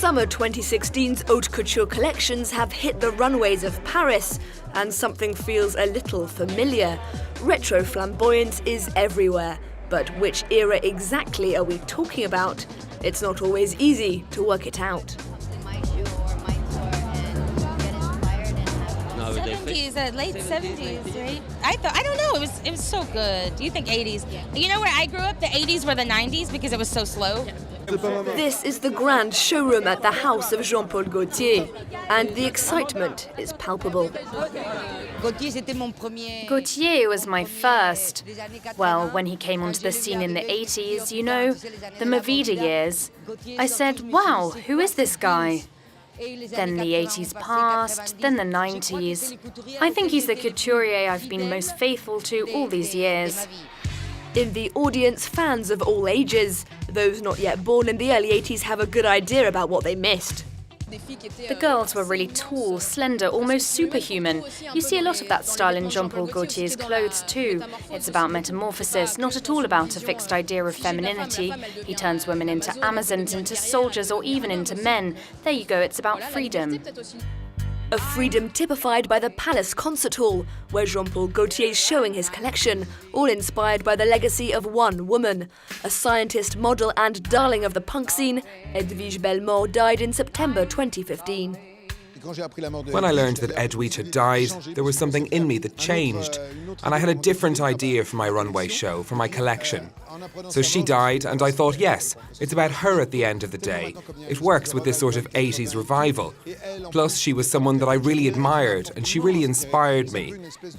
Summer 2016's haute couture collections have hit the runways of Paris, and something feels a little familiar. Retro flamboyance is everywhere, but which era exactly are we talking about? It's not always easy to work it out. 70s, late 70s, right? I don't know. It was so good. You think 80s? Yeah. You know where I grew up? The 80s were the 90s because it was so slow. This is the grand showroom at the house of Jean Paul Gaultier, and the excitement is palpable. Gaultier was my first. Well, when he came onto the scene in the 80s, you know, the Movida years. I said, wow, who is this guy? Then the 80s passed, then the 90s. I think he's the couturier I've been most faithful to all these years. In the audience, fans of all ages. Those not yet born in the early 80s have a good idea about what they missed. The girls were really tall, slender, almost superhuman. You see a lot of that style in Jean Paul Gaultier's clothes too. It's about metamorphosis, not at all about a fixed idea of femininity. He turns women into Amazons, into soldiers, or even into men. There you go, it's about freedom. A freedom typified by the Palace Concert Hall, where Jean Paul Gaultier is showing his collection, all inspired by the legacy of one woman. A scientist, model and darling of the punk scene, Edwige Bellemare died in September 2015. When I learned that Edwige had died, there was something in me that changed, and I had a different idea for my runway show, for my collection. So she died, and I thought, yes, it's about her at the end of the day. It works with this sort of 80s revival. Plus, she was someone that I really admired, and she really inspired me.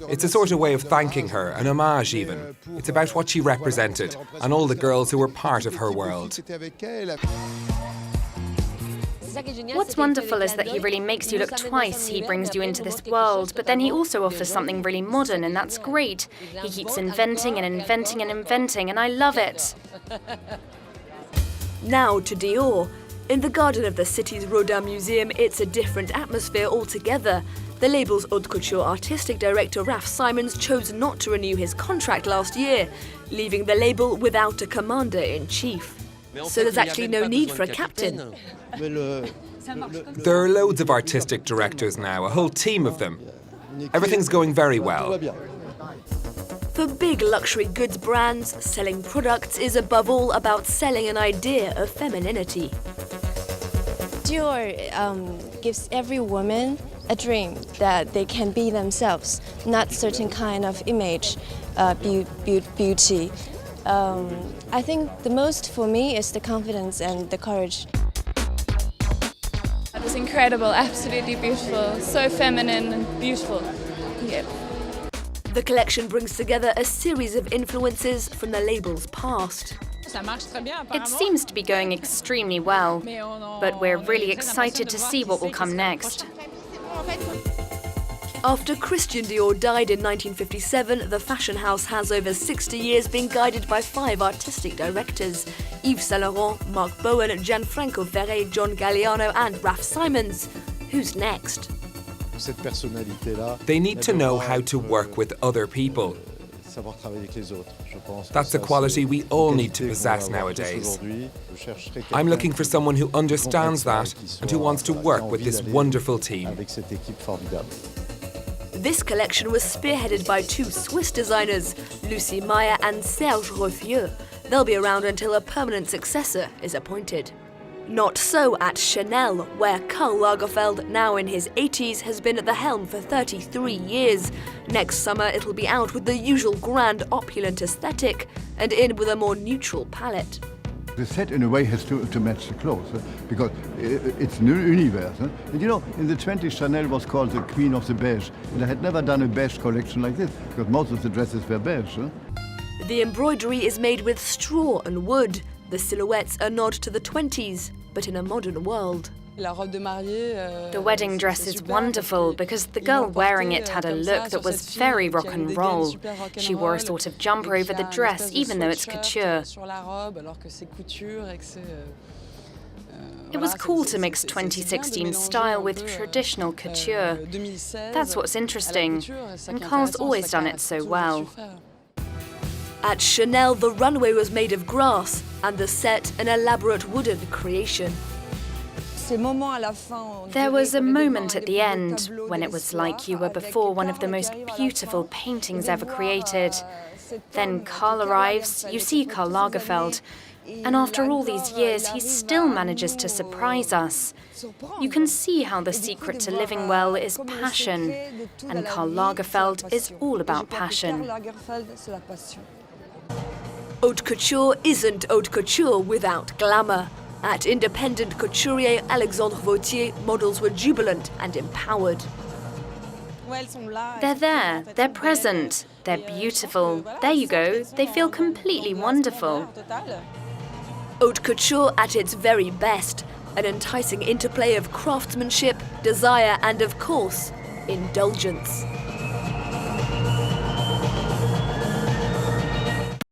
It's a sort of way of thanking her, an homage even. It's about what she represented, and all the girls who were part of her world. What's wonderful is that he really makes you look twice. He brings you into this world, but then he also offers something really modern, and that's great. He keeps inventing and inventing and inventing, and I love it. Now to Dior. In the garden of the city's Rodin Museum, it's a different atmosphere altogether. The label's haute couture artistic director Raf Simons chose not to renew his contract last year, leaving the label without a commander-in-chief. So there's actually no need for a captain. There are loads of artistic directors now, a whole team of them. Everything's going very well. For big luxury goods brands, selling products is above all about selling an idea of femininity. Dior gives every woman a dream that they can be themselves, not certain kind of image, beauty. I think the most for me is the confidence and the courage. It was incredible, absolutely beautiful, so feminine and beautiful. Yeah. The collection brings together a series of influences from the label's past. It seems to be going extremely well, but we're really excited to see what will come next. After Christian Dior died in 1957, the fashion house has over 60 years been guided by 5 artistic directors: Yves Saint Laurent, Marc Bowen, Gianfranco Ferré, John Galliano and Raf Simons. Who's next? They need to know how to work with other people. That's a quality we all need to possess nowadays. I'm looking for someone who understands that and who wants to work with this wonderful team. This collection was spearheaded by 2 Swiss designers, Lucie Meyer and Serge Rothieu. They'll be around until a permanent successor is appointed. Not so at Chanel, where Karl Lagerfeld, now in his 80s, has been at the helm for 33 years. Next summer, it'll be out with the usual grand, opulent aesthetic and in with a more neutral palette. The set, in a way, has to match the clothes, because it's new universe. And you know, in the 20s, Chanel was called the Queen of the Beige, and I had never done a beige collection like this, because most of the dresses were beige. The embroidery is made with straw and wood. The silhouettes are a nod to the 20s, but in a modern world. The wedding dress is wonderful because the girl wearing it had a look that was very rock and roll. She wore a sort of jumper over the dress, even though it's couture. It was cool to mix 2016 style with traditional couture. That's what's interesting, and Karl's always done it so well. At Chanel, the runway was made of grass, and the set an elaborate wooden creation. There was a moment at the end when it was like you were before one of the most beautiful paintings ever created. Then Karl arrives, you see Karl Lagerfeld, and after all these years, he still manages to surprise us. You can see how the secret to living well is passion, and Karl Lagerfeld is all about passion. Haute couture isn't haute couture without glamour. At independent couturier Alexandre Vauthier, models were jubilant and empowered. They're there, they're present, they're beautiful. There you go, they feel completely wonderful. Haute couture at its very best, an enticing interplay of craftsmanship, desire and, of course, indulgence.